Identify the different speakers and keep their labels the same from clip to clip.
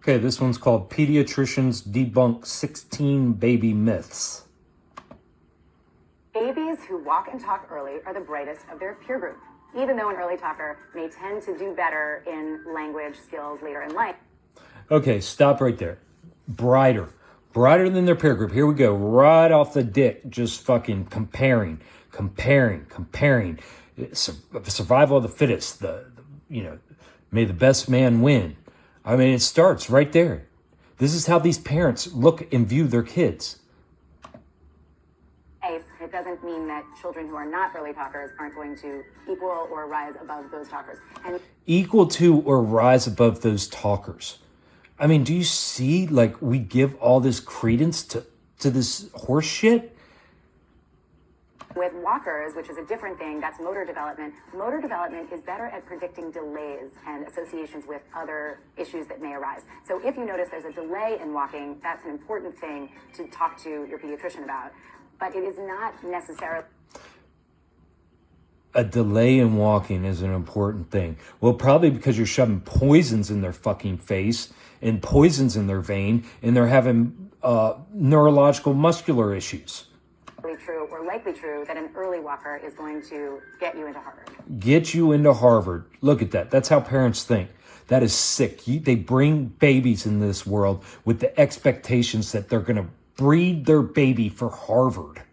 Speaker 1: Okay, this one's called Pediatricians Debunk 16 Baby Myths.
Speaker 2: Babies who walk and talk early are the brightest of their peer group, even though an early talker may tend to do better in language skills later in life.
Speaker 1: Okay, stop right there. Brighter than their peer group. Here we go, right off the dick, just fucking comparing. Survival of the fittest, may the best man win. I mean, it starts right there. This is how these parents look and view their kids.
Speaker 2: It doesn't mean that children who are not early talkers aren't going to equal or rise above those talkers. And
Speaker 1: equal to or rise above those talkers. I mean, do you see, like, we give all this credence to this horse shit?
Speaker 2: With walkers, which is a different thing, that's motor development. Motor development is better at predicting delays and associations with other issues that may arise. So if you notice there's a delay in walking, that's an important thing to talk to your pediatrician about. But it is not necessarily...
Speaker 1: A delay in walking is an important thing. Well, probably because you're shoving poisons in their fucking face and poisons in their vein, and they're having neurological muscular issues.
Speaker 2: True or likely true that an early walker is going to get you into Harvard.
Speaker 1: Get you into Harvard. Look at that. That's how parents think. That is sick. They bring babies in this world with the expectations that they're going to breed their baby for Harvard.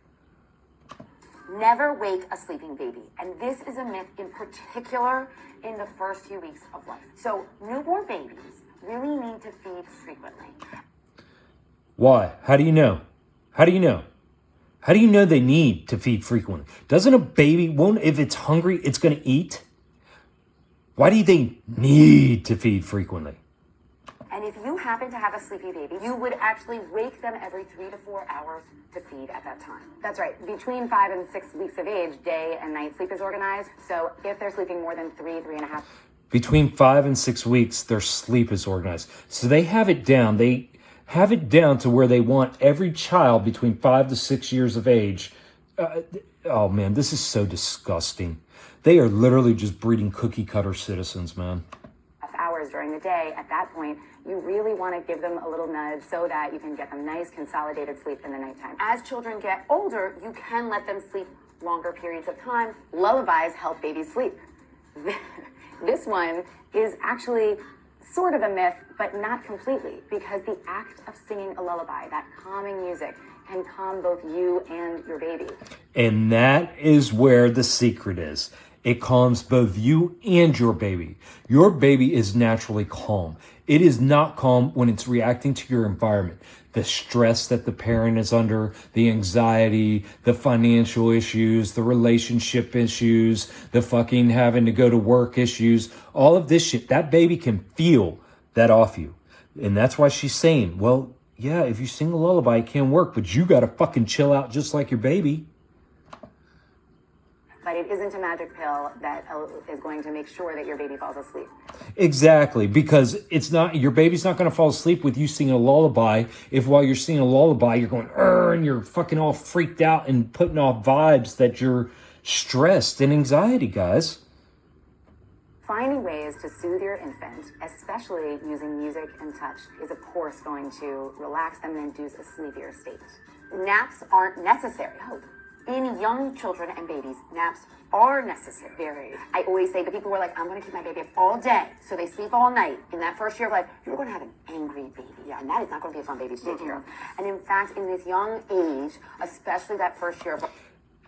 Speaker 2: Never wake a sleeping baby. And this is a myth in particular in the first few weeks of life. So newborn babies really need to feed frequently.
Speaker 1: Why? How do you know? How do you know? How do you know they need to feed frequently? Doesn't a baby, if it's hungry, it's going to eat? Why do they need to feed frequently?
Speaker 2: And if you happen to have a sleepy baby, you would actually wake them every 3 to 4 hours to feed at that time. That's right. Between 5 and 6 weeks of age, day and night sleep is organized. So if they're sleeping more than 3.5.
Speaker 1: Between 5 and 6 weeks, their sleep is organized. So they have it down. They have it down to where they want every child between 5 to 6 years of age. Oh man, this is so disgusting. They are literally just breeding cookie cutter citizens, man.
Speaker 2: Hours during the day. At that point, you really want to give them a little nudge so that you can get them nice consolidated sleep in the nighttime. As children get older, you can let them sleep longer periods of time. Lullabies help babies sleep. This one is actually sort of a myth, but not completely, because the act of singing a lullaby, that calming music, can calm both you and your baby.
Speaker 1: And that is where the secret is. It calms both you and your baby. Your baby is naturally calm. It is not calm when it's reacting to your environment. The stress that the parent is under, the anxiety, the financial issues, the relationship issues, the fucking having to go to work issues, all of this shit, that baby can feel that off you. And that's why she's saying, well, yeah, if you sing a lullaby, it can work, but you got to fucking chill out just like your baby.
Speaker 2: But it isn't a magic pill that is going to make sure that your baby falls asleep.
Speaker 1: Exactly, because it's not, your baby's not going to fall asleep with you singing a lullaby if while you're singing a lullaby, you're going, and you're fucking all freaked out and putting off vibes that you're stressed and anxiety, guys.
Speaker 2: Finding ways to soothe your infant, especially using music and touch, is of course going to relax them and induce a sleepier state. Naps aren't necessary. In young children and babies, naps are necessary. I always say to people who are like, I'm going to keep my baby up all day, so they sleep all night. In that first year of life, you're going to have an angry baby. Yeah, and that is not going to be a fun baby to take care of. And in fact, in this young age, especially that first year of life,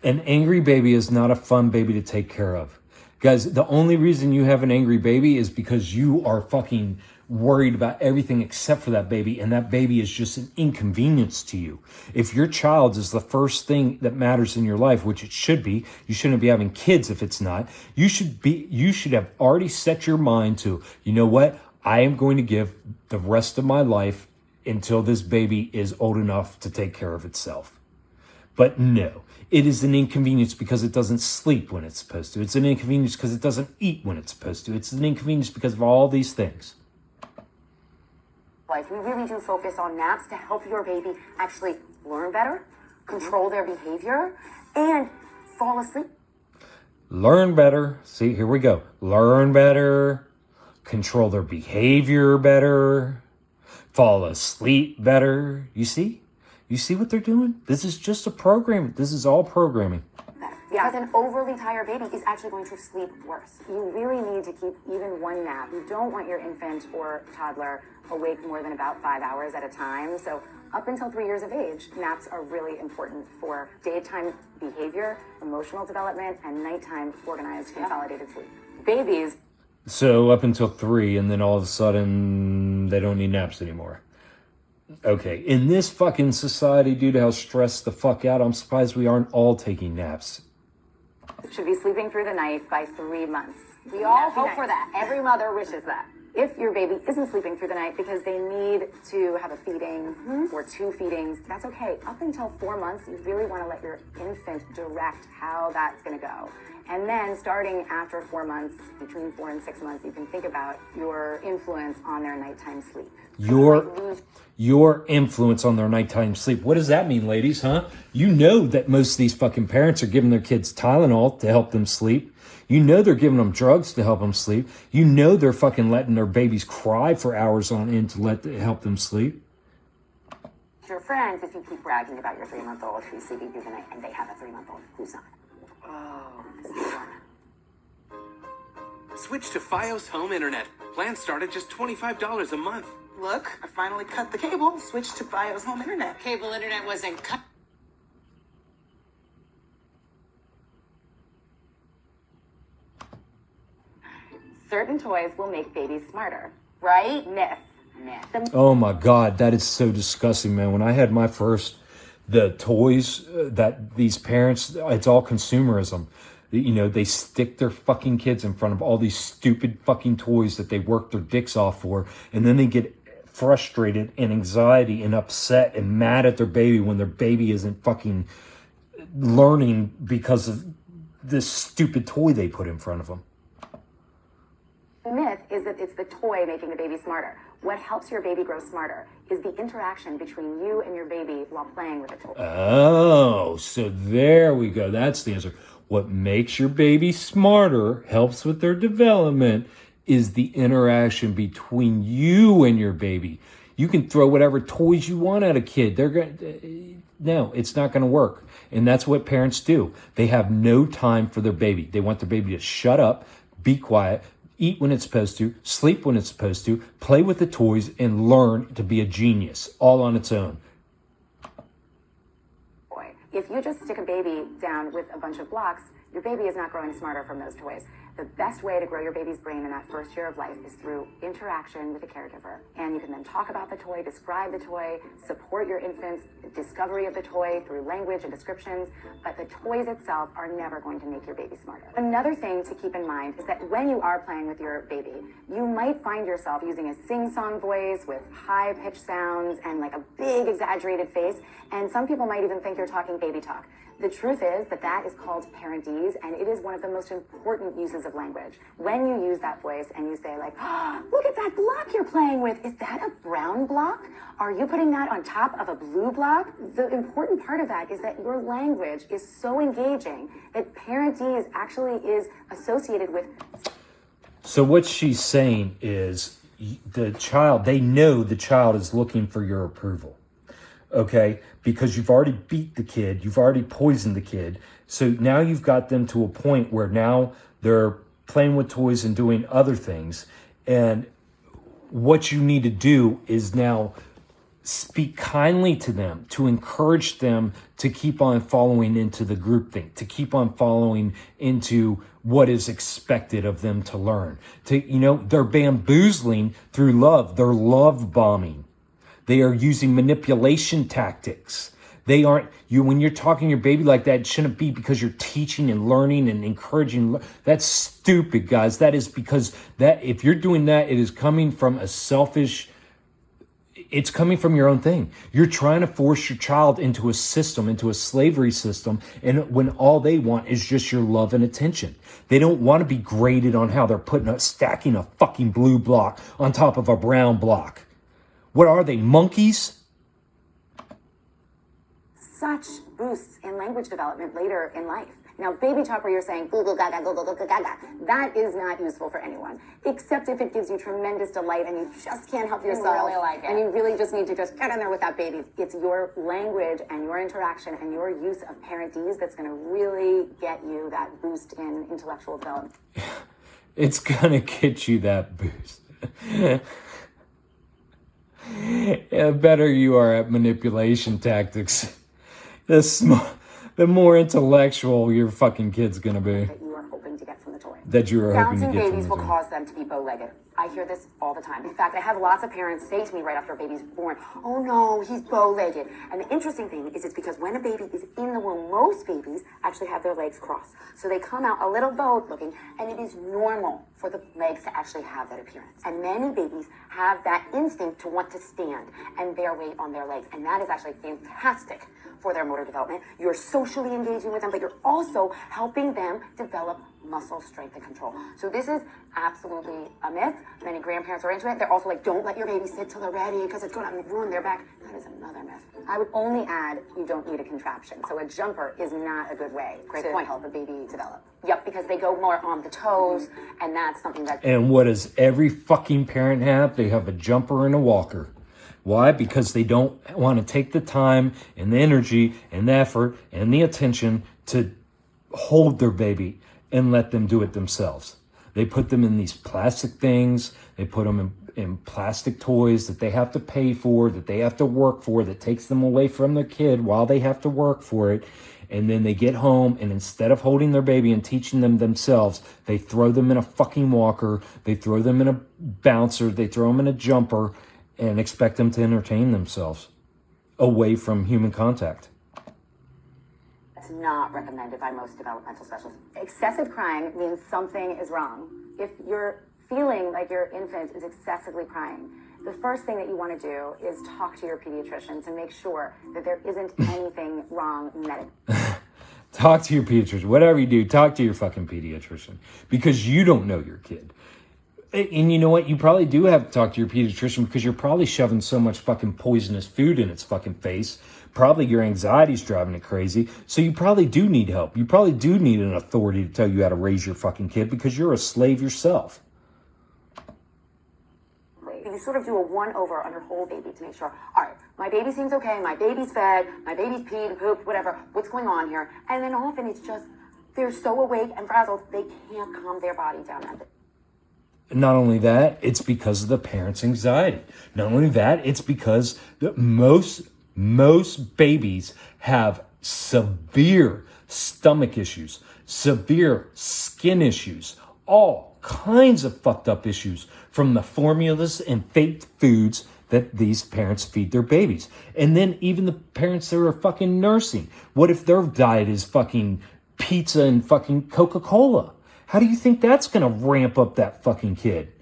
Speaker 1: an angry baby is not a fun baby to take care of. Guys, the only reason you have an angry baby is because you are fucking worried about everything except for that baby, and that baby is just an inconvenience to you. If your child is the first thing that matters in your life, which it should be, you shouldn't be having kids if it's not. You should have already set your mind to, you know what? I am going to give the rest of my life until this baby is old enough to take care of itself. But no, it is an inconvenience because it doesn't sleep when it's supposed to. It's an inconvenience because it doesn't eat when it's supposed to. It's an inconvenience because of all these things.
Speaker 2: We really do focus on naps to help your baby actually learn better, control their behavior, and fall asleep.
Speaker 1: Learn better. See, here we go. Learn better, control their behavior better. fall asleep better. You see? You see what they're doing? This is just a program. This is all programming.
Speaker 2: Because an overly tired baby is actually going to sleep worse. You really need to keep even one nap. You don't want your infant or toddler awake more than about 5 hours at a time. So up until 3 years of age, naps are really important for daytime behavior, emotional development, and nighttime organized, consolidated sleep. Babies.
Speaker 1: So up until 3, and then all of a sudden they don't need naps anymore. Okay, in this fucking society, due to how stressed the fuck out, I'm surprised we aren't all taking naps.
Speaker 2: Should be sleeping through the night by 3 months. We all hope for that. Every mother wishes that. If your baby isn't sleeping through the night because they need to have a feeding or 2 feedings, that's okay. Up until 4 months, you really want to let your infant direct how that's going to go. And then starting after 4 months, between 4 and 6 months, you can think about your influence on their nighttime sleep.
Speaker 1: Your influence on their nighttime sleep. What does that mean, ladies, huh? You know that most of these fucking parents are giving their kids Tylenol to help them sleep. You know they're giving them drugs to help them sleep. You know they're fucking letting their babies cry for hours on end to help them sleep.
Speaker 2: Your friends, if you keep bragging about your 3-month-old who's sleeping through the night and they have a 3-month-old who's not. Oh, this is fun.
Speaker 3: Switch to Fios Home Internet. Plans start at just $25 a month.
Speaker 4: Look, I finally cut the cable, switched to Fios Home Internet.
Speaker 5: Cable internet wasn't cut.
Speaker 2: Certain toys will make babies smarter, right? Myth.
Speaker 1: Oh my God, that is so disgusting, man. When I had my first, the toys that these parents, it's all consumerism. You know, they stick their fucking kids in front of all these stupid fucking toys that they work their dicks off for, and then they get frustrated and anxiety and upset and mad at their baby when their baby isn't fucking learning because of this stupid toy they put in front of them.
Speaker 2: The myth is that it's the toy making the baby smarter. What helps your baby grow smarter is the interaction between you and your baby while playing with the toy.
Speaker 1: Oh, so there we go. That's the answer. What makes your baby smarter, helps with their development, is the interaction between you and your baby. You can throw whatever toys you want at a kid. No, it's not going to work. And that's what parents do. They have no time for their baby. They want their baby to shut up, be quiet, eat when it's supposed to, sleep when it's supposed to, play with the toys, and learn to be a genius all on its own.
Speaker 2: If you just stick a baby down with a bunch of blocks, your baby is not growing smarter from those toys. The best way to grow your baby's brain in that first year of life is through interaction with a caregiver. And you can then talk about the toy, describe the toy, support your infant's discovery of the toy through language and descriptions, but the toys itself are never going to make your baby smarter. Another thing to keep in mind is that when you are playing with your baby, you might find yourself using a sing-song voice with high-pitched sounds and like a big exaggerated face, and some people might even think you're talking baby talk. The truth is that is called parentese, and it is one of the most important uses of language. When you use that voice and you say like, oh, look at that block you're playing with. Is that a brown block? Are you putting that on top of a blue block? The important part of that is that your language is so engaging that parentese actually is associated with.
Speaker 1: So what she's saying is the child, they know the child is looking for your approval. Okay, because you've already beat the kid, you've already poisoned the kid. So now you've got them to a point where now they're playing with toys and doing other things. And what you need to do is now speak kindly to them, to encourage them to keep on following into the group thing, to keep on following into what is expected of them to learn. They're bamboozling through love. They're love bombing. They are using manipulation tactics. They aren't, when you're talking to your baby like that, it shouldn't be because you're teaching and learning and encouraging. That's stupid, guys. That is because if you're doing that, it is coming from a selfish, it's coming from your own thing. You're trying to force your child into a system, into a slavery system, and when all they want is just your love and attention. They don't want to be graded on how they're stacking a fucking blue block on top of a brown block. What are they, monkeys?
Speaker 2: Such boosts in language development later in life. Now, baby talk where you're saying goo goo gaga, goo goo goo goo gaga, that is not useful for anyone, except if it gives you tremendous delight and you just can't help yourself.
Speaker 5: really like it.
Speaker 2: And you really just need to just get in there with that baby. It's your language and your interaction and your use of parentese that's going to really get you that boost in intellectual development.
Speaker 1: It's gonna get you that boost. The better you are at manipulation tactics, the more intellectual your fucking kid's gonna be.
Speaker 2: That you are hoping to get from the toy.
Speaker 1: That you are hoping to
Speaker 2: Bouncing
Speaker 1: get from
Speaker 2: babies
Speaker 1: the
Speaker 2: will
Speaker 1: toy.
Speaker 2: cause them to be bow-legged. I hear this all the time. In fact, I have lots of parents say to me right after a baby's born, oh no, he's bow-legged. And the interesting thing is it's because when a baby is in the womb, most babies actually have their legs crossed. So they come out a little bowed looking, and it is normal for the legs to actually have that appearance. And many babies have that instinct to want to stand and bear weight on their legs. And that is actually fantastic for their motor development. You're socially engaging with them, but you're also helping them develop muscle strength and control. So this is absolutely a myth. Many grandparents are into it. They're also like, don't let your baby sit till they're ready because it's going to ruin their back. That is another myth. I would only add you don't need a contraption. So a jumper is not a good way to help a baby develop. Yep, because they go more on the toes, and that's something that...
Speaker 1: And what does every fucking parent have? They have a jumper and a walker. Why? Because they don't want to take the time and the energy and the effort and the attention to hold their baby and let them do it themselves. They put them in these plastic things. They put them in plastic toys that they have to pay for, that they have to work for, that takes them away from their kid while they have to work for it. And then they get home, and instead of holding their baby and teaching them themselves, they throw them in a fucking walker, they throw them in a bouncer, they throw them in a jumper, and expect them to entertain themselves away from human contact.
Speaker 2: It's not recommended by most developmental specialists. Excessive crying means something is wrong. If you're feeling like your infant is excessively crying, the first thing that you want to do is talk to your pediatrician to make sure that there isn't anything wrong medically.
Speaker 1: Talk to your pediatrician. Whatever you do, talk to your fucking pediatrician. Because you don't know your kid. And you know what? You probably do have to talk to your pediatrician because you're probably shoving so much fucking poisonous food in its fucking face. Probably your anxiety's driving it crazy. So you probably do need help. You probably do need an authority to tell you how to raise your fucking kid because you're a slave yourself.
Speaker 2: You sort of do a one-over on your whole baby to make sure, all right, my baby seems okay, my baby's fed, my baby's peed and pooped, whatever, what's going on here? And then often it's just, they're so awake and frazzled, they can't calm their body down.
Speaker 1: Not only that, it's because of the parent's anxiety. Not only that, it's because most babies have severe stomach issues, severe skin issues, all kinds of fucked up issues from the formulas and fake foods that these parents feed their babies. And then even the parents that are fucking nursing. What if their diet is fucking pizza and fucking Coca-Cola? How do you think that's going to ramp up that fucking kid?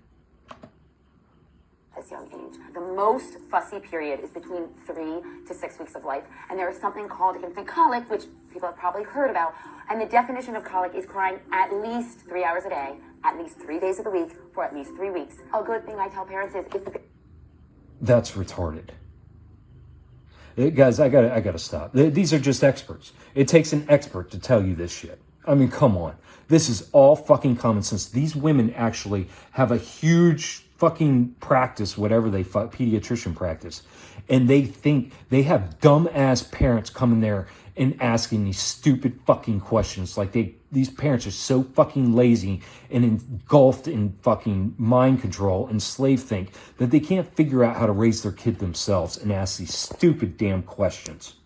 Speaker 2: This young age. The most fussy period is between 3 to 6 weeks of life. And there is something called infant colic, which people have probably heard about. And the definition of colic is crying at least 3 hours a day, at least 3 days of the week, for at least 3 weeks. A good thing I tell parents is if the...
Speaker 1: That's retarded. Guys, I gotta stop. These are just experts. It takes an expert to tell you this shit. I mean, come on. This is all fucking common sense. These women actually have a huge fucking practice, whatever they pediatrician practice. And they think they have dumbass parents coming there and asking these stupid fucking questions. Like these parents are so fucking lazy and engulfed in fucking mind control and slave think that they can't figure out how to raise their kid themselves and ask these stupid damn questions.